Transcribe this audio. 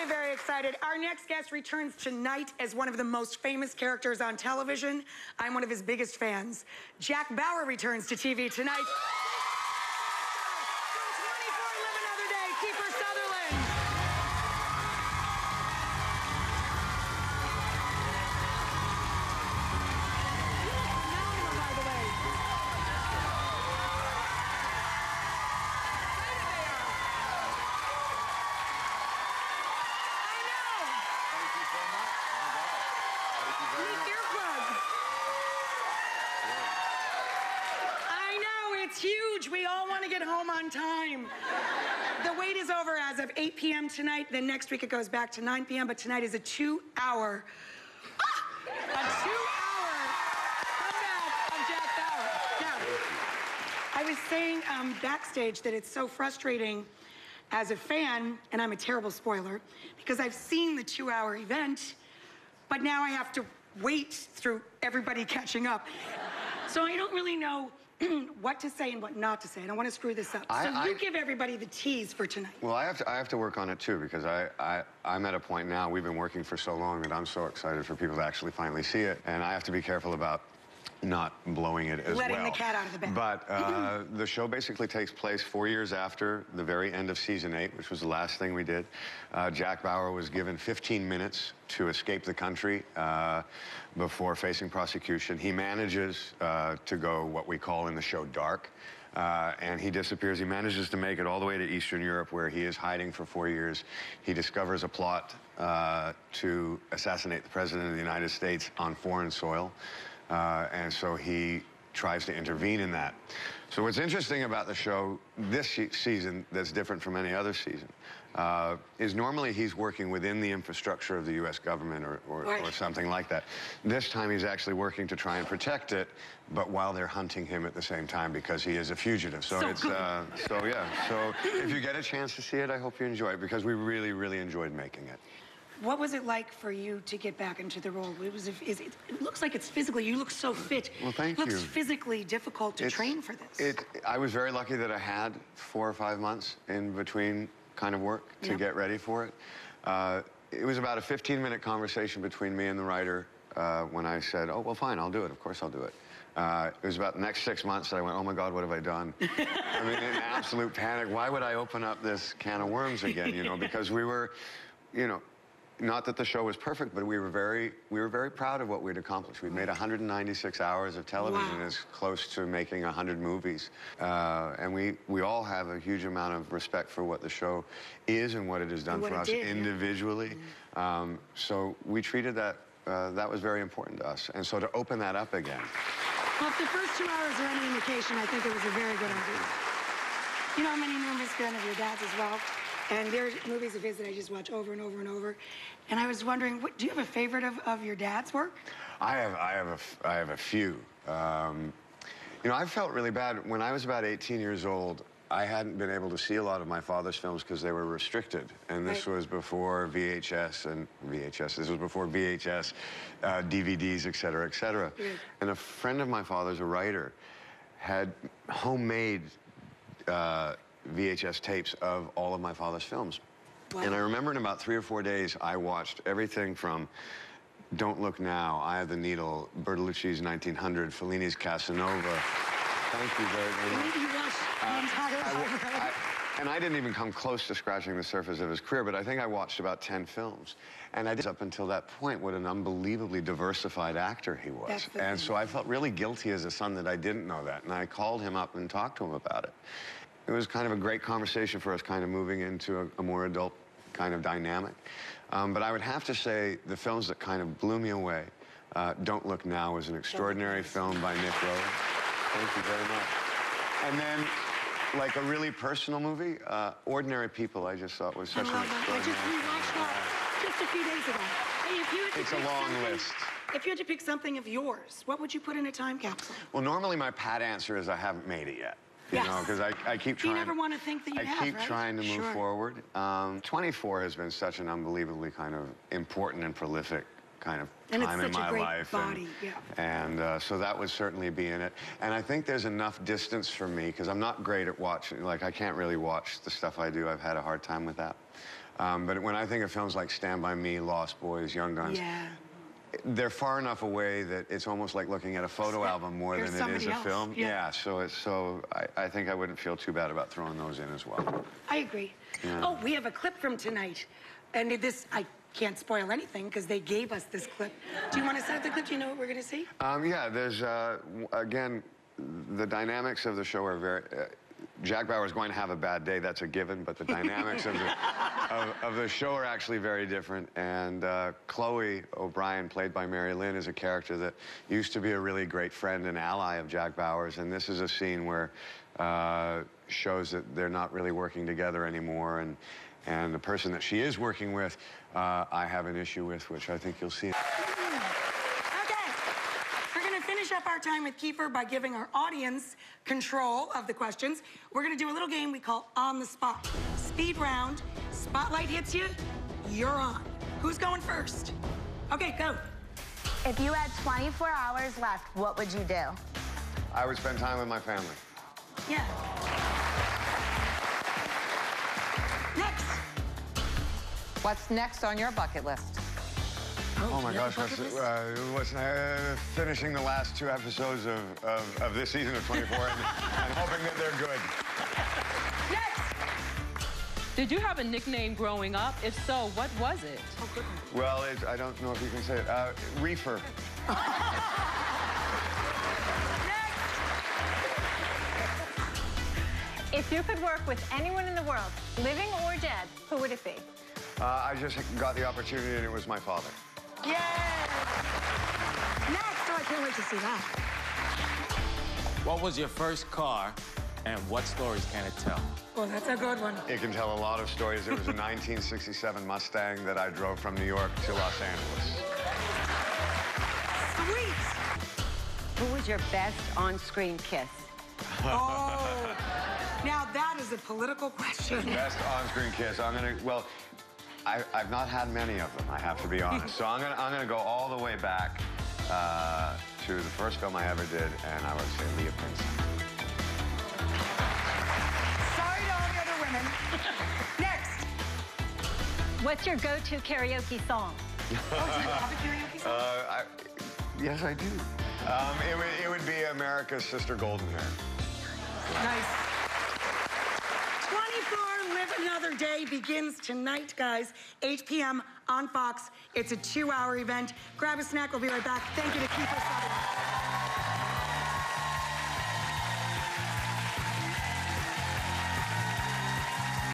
very excited. Our next guest returns tonight as one of the most famous characters on television. I'm one of his biggest fans. Jack Bauer returns to TV tonight. From 24 Live Another Day, Kiefer Sutherland. Phenomenal, by the way. It's huge. We all want to get home on time. The wait is over as of 8 p.m. tonight. Then next week it goes back to 9 p.m. But tonight is a 2-hour comeback of Jack Bauer. Now, I was saying backstage that it's so frustrating as a fan, and I'm a terrible spoiler, because I've seen the 2-hour event, but now I have to wait through everybody catching up. So I don't really know what to say and what not to say. I don't want to screw this up. So you give everybody the tease for tonight. Well, I have to work on it too, because I'm at a point now, we've been working for so long that I'm so excited for people to actually finally see it. And I have to be careful about not blowing it as well. Letting the cat out of the bag. But the show basically takes place 4 years after the very end of season 8, which was the last thing we did. Jack Bauer was given 15 minutes to escape the country before facing prosecution. He manages to go what we call in the show dark, and he disappears. He manages to make it all the way to Eastern Europe, where he is hiding for 4 years. He discovers a plot to assassinate the President of the United States on foreign soil. And so he tries to intervene in that. So what's interesting about the show this season that's different from any other season is normally he's working within the infrastructure of the U.S. government or something like that. This time he's actually working to try and protect it, but while they're hunting him at the same time because he is a fugitive. So it's, so if you get a chance to see it, I hope you enjoy it, because we really, really enjoyed making it. What was it like for you to get back into the role? It looks like it's physically, you look so fit. Well, thank you. It looks physically difficult to train for this. I was very lucky that I had 4 or 5 months in between kind of work to get ready for it. It was about a 15-minute conversation between me and the writer when I said, oh, well, fine, I'll do it. Of course I'll do it. It was about the next 6 months that I went, oh my God, what have I done? I mean, in absolute panic. Why would I open up this can of worms again, you know? Because we were, you know, not that the show was perfect, but we were very proud of what we'd accomplished. We'd made 196 hours of television, as close to making 100 movies. And we all have a huge amount of respect for what the show is and what it has done for us individually. So we treated that, that was very important to us. And so to open that up again. Well, if the first 2 hours are any indication, I think it was a very good idea. You know, I'm an enormous fan of your dad's as well. And there's movies of his that I just watch over and over and over. And I was wondering, do you have a favorite of your dad's work? I have a few. You know, I felt really bad. When I was about 18 years old, I hadn't been able to see a lot of my father's films because they were restricted. And this was before VHS, this was before VHS, DVDs, et cetera, et cetera. And a friend of my father's, a writer, had homemade VHS tapes of all of my father's films. And I remember in about 3 or 4 days, I watched everything from Don't Look Now, Eye of the Needle, Bertolucci's 1900, Fellini's Casanova. Thank you very, very much. You watched the entire and I didn't even come close to scratching the surface of his career, but I think I watched about 10 films. And I did, up until that point, what an unbelievably diversified actor he was. And so I felt really guilty as a son that I didn't know that. And I called him up and talked to him about it. It was kind of a great conversation for us, kind of moving into a more adult kind of dynamic. But I would have to say the films that kind of blew me away, Don't Look Now was an extraordinary film by Nick Rowe. Thank you very much. And then, like a really personal movie, Ordinary People, I just thought was such an extraordinary film. I just rewatched that just a few days ago. Hey, it's a long list. If you had to pick something of yours, what would you put in a time capsule? Well, normally my pat answer is I haven't made it yet. You know, because I keep trying. You never want to think that you have, I keep trying to move forward. 24 has been such an unbelievably kind of important and prolific kind of time in my life. And so that would certainly be in it. And I think there's enough distance for me, because I'm not great at watching. Like, I can't really watch the stuff I do. I've had a hard time with that. But when I think of films like Stand By Me, Lost Boys, Young Guns, Yeah. they're far enough away that it's almost like looking at a photo album more Here's than it is a somebody film. else. Yeah. So I think I wouldn't feel too bad about throwing those in as well. I agree. Yeah. Oh, we have a clip from tonight. And this, I can't spoil anything because they gave us this clip. Do you want to set up the clip? Do you know what we're going to see? Yeah, there's, again, the dynamics of the show are very... Jack Bauer is going to have a bad day, that's a given, but the dynamics of the show are actually very different. And Chloe O'Brien, played by Mary Lynn, is a character that used to be a really great friend and ally of Jack Bauer's. And this is a scene where shows that they're not really working together anymore. And the person that she is working with, I have an issue with, which I think you'll see. Finish up our time with Kiefer by giving our audience control of the questions. We're gonna do a little game we call On the Spot. Speed round, spotlight hits you, you're on. Who's going first? Okay, go. If you had 24 hours left, what would you do? I would spend time with my family. Yeah. Next. What's next on your bucket list? Oh my gosh, finishing the last 2 episodes of this season of 24 and hoping that they're good. Next! Did you have a nickname growing up? If so, what was it? Oh, good one. Well, I don't know if you can say it. Reefer. Next! If you could work with anyone in the world, living or dead, who would it be? I just got the opportunity and it was my father. Yay! Next! Oh, I can't wait to see that. What was your first car, and what stories can it tell? Oh, that's a good one. It can tell a lot of stories. It was a 1967 Mustang that I drove from New York to Los Angeles. Sweet! Who was your best on-screen kiss? Oh, now that is a political question. Best on-screen kiss. Well, I've not had many of them, I have to be honest. So I'm gonna go all the way back to the first film I ever did, and I would say Leah Prince. Sorry to all the other women. Next. What's your go-to karaoke song? Oh, do you have a karaoke song? Yes, I do. It would be America's Sister Golden Hair. Nice. 24 Live Another Day begins tonight, guys. 8 p.m. on Fox. It's a 2-hour event. Grab a snack. We'll be right back. Thank you to Kiefer Sutherland.